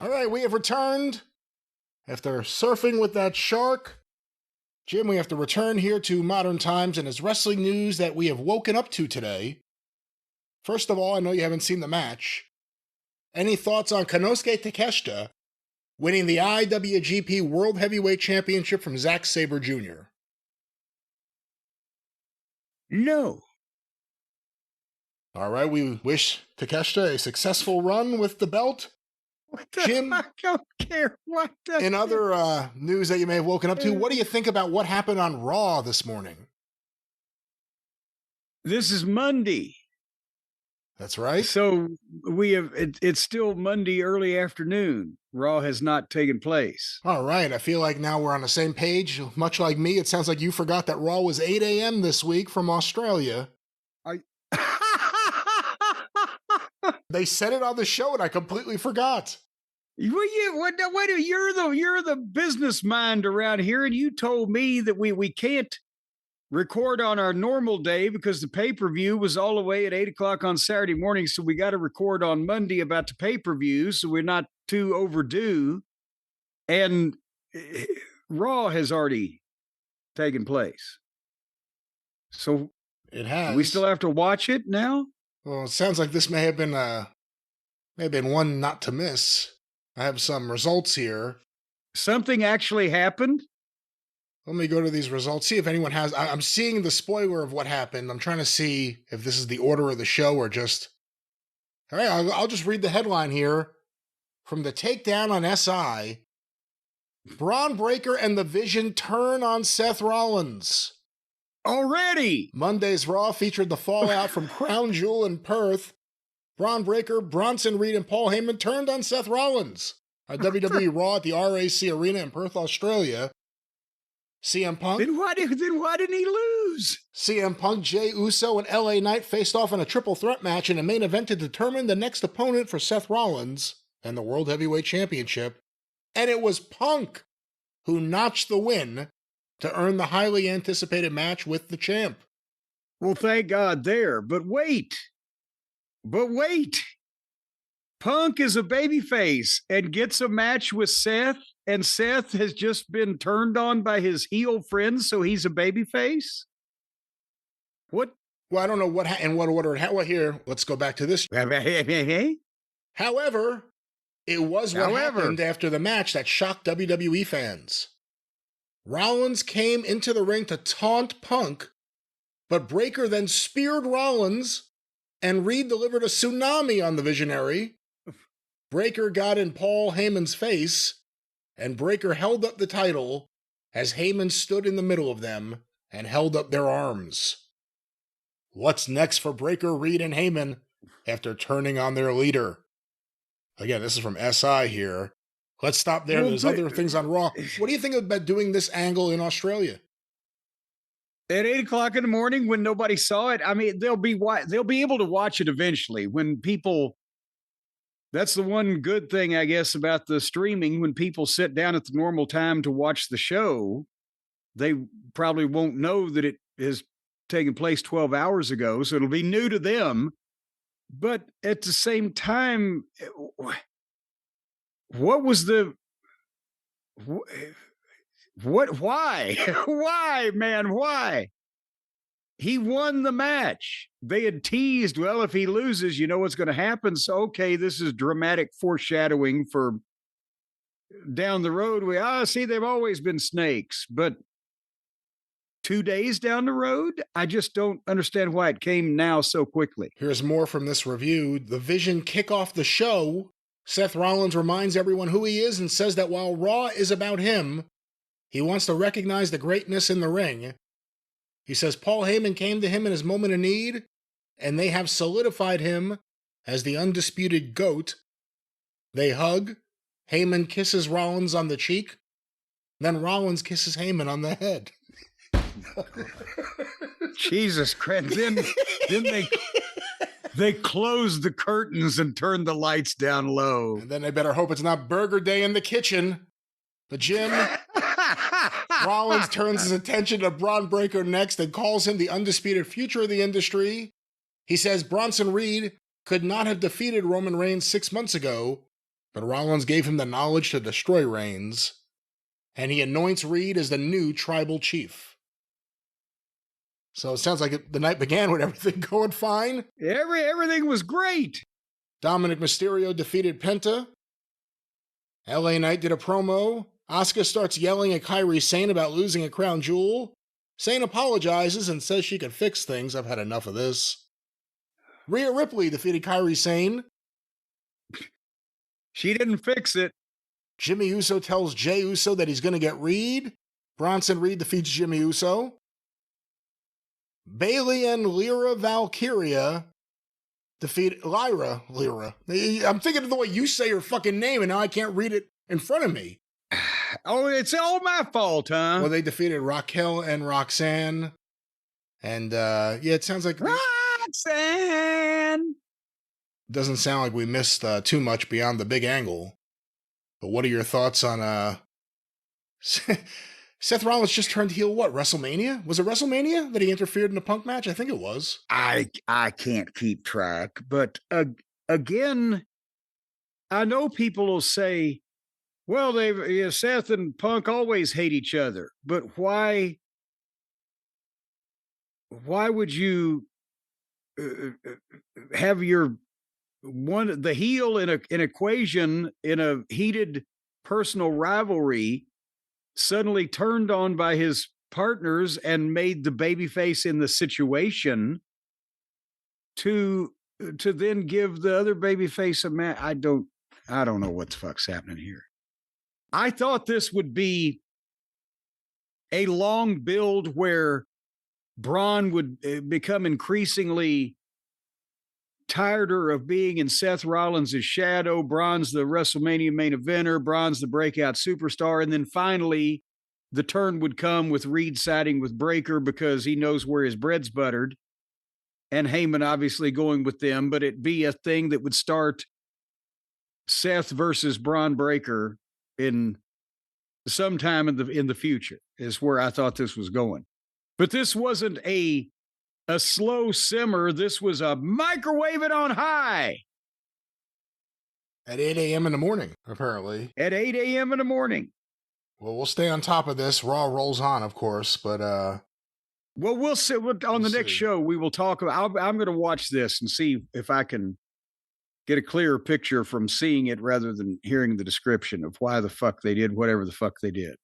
All right, we have returned. After surfing with that shark, Jim, we have to return here to modern times, and it's wrestling news that we have woken up to today. First of all, I know you haven't seen the match. Any thoughts on Konosuke Takeshita winning the IWGP World Heavyweight Championship from Zack Sabre Jr.? No. All right, we wish Takeshita a successful run with the belt. What the Jim, fuck? I don't care what the in other news that you may have woken up to, what do you think about what happened on Raw this morning? This is Monday. That's right. So it's still Monday early afternoon. Raw has not taken place. All right, I feel like now we're on the same page. Much like me, it sounds like you forgot that Raw was 8 a.m. this week from Australia. They said it on the show, and I completely forgot. You're the business mind around here, and you told me that we can't record on our normal day because the pay-per-view was all the way at 8 o'clock on Saturday morning, so we got to record on Monday about the pay-per-view, so we're not too overdue. And Raw has already taken place. So it has. We still have to watch it now? Well, it sounds like this may have been one not to miss. I have some results here. Something actually happened? Let me go to these results, see if anyone has. I'm seeing the spoiler of what happened. I'm trying to see if this is the order of the show or just. All right, I'll just read the headline here. From the takedown on SI, Braun Breaker and the Vision turn on Seth Rollins. Already! Monday's Raw featured the fallout from Crown Jewel in Perth. Braun Breaker, Bronson Reed, and Paul Heyman turned on Seth Rollins at WWE Raw at the RAC Arena in Perth, Australia. CM Punk. Then why didn't he lose? CM Punk, Jey Uso, and LA Knight faced off in a triple threat match in a main event to determine the next opponent for Seth Rollins and the World Heavyweight Championship. And it was Punk who notched the win to earn the highly anticipated match with the champ. Well, thank God there. But wait. Punk is a babyface and gets a match with Seth, and Seth has just been turned on by his heel friends, so he's a babyface? What? Well, I don't know in what order. Well, here, let's go back to this. However, it was what happened after the match that shocked WWE fans. Rollins came into the ring to taunt Punk, but Breaker then speared Rollins, and Reed delivered a tsunami on the Visionary. Breaker got in Paul Heyman's face, and Breaker held up the title as Heyman stood in the middle of them and held up their arms. What's next for Breaker, Reed, and Heyman after turning on their leader? Again, this is from SI here. Let's stop there. There's other things on Raw. What do you think about doing this angle in Australia? At 8 o'clock in the morning when nobody saw it? I mean, they'll be able to watch it eventually when people. That's the one good thing, I guess, about the streaming. When people sit down at the normal time to watch the show, they probably won't know that it has taken place 12 hours ago, so it'll be new to them. But at the same time, what was the... What? Why? Why, man? Why? He won the match. They had teased, well, if he loses, you know what's going to happen. So, okay, this is dramatic foreshadowing for down the road. See, they've always been snakes. But 2 days down the road, I just don't understand why it came now so quickly. Here's more from this review. The Vision kick off the show. Seth Rollins reminds everyone who he is and says that while Raw is about him, he wants to recognize the greatness in the ring. He says Paul Heyman came to him in his moment of need, and they have solidified him as the undisputed GOAT. They hug. Heyman kisses Rollins on the cheek. Then Rollins kisses Heyman on the head. Jesus Christ. Then they closed the curtains and turned the lights down low. And then they better hope it's not Burger Day in the kitchen. The gym. Rollins turns his attention to Braun Breaker next and calls him the undisputed future of the industry. He says Bronson Reed could not have defeated Roman Reigns 6 months ago, but Rollins gave him the knowledge to destroy Reigns, and he anoints Reed as the new tribal chief. So it sounds like the night began with everything going fine. Everything was great. Dominic Mysterio defeated Penta. LA Knight did a promo. Asuka starts yelling at Kairi Sane about losing a crown jewel. Sane apologizes and says she can fix things. I've had enough of this. Rhea Ripley defeated Kairi Sane. She didn't fix it. Jimmy Uso tells Jey Uso that he's going to get Reed. Bronson Reed defeats Jimmy Uso. Bayley and Lyra Valkyria defeat Lyra. I'm thinking of the way you say your fucking name, and now I can't read it in front of me. Oh, it's all my fault, huh? Well, they defeated Raquel and Roxanne. And, it sounds like... Roxanne! Doesn't sound like we missed too much beyond the big angle. But what are your thoughts on, Seth Rollins just turned heel, what, WrestleMania? Was it WrestleMania that he interfered in a Punk match? I think it was. I can't keep track. But, again, I know people will say, well, Seth and Punk always hate each other. But why would you have the heel in an equation in a heated personal rivalry suddenly turned on by his partners and made the babyface in the situation to then give the other babyface a match? I don't know what the fuck's happening here. I thought this would be a long build where Braun would become increasingly tireder of being in Seth Rollins' shadow. Braun's the WrestleMania main eventer. Braun's the breakout superstar. And then finally, the turn would come with Reed siding with Breakker because he knows where his bread's buttered. And Heyman obviously going with them. But it'd be a thing that would start Seth versus Braun Breakker in sometime in the future is where I thought this was going. But this wasn't a slow simmer. This was a microwave it on high. At 8 a.m. in the morning, apparently. At 8 a.m. in the morning. Well, we'll stay on top of this. Raw rolls on, of course, but... Well, we'll see. On the next show, we will talk about... I'm going to watch this and see if I can get a clearer picture from seeing it rather than hearing the description of why the fuck they did whatever the fuck they did.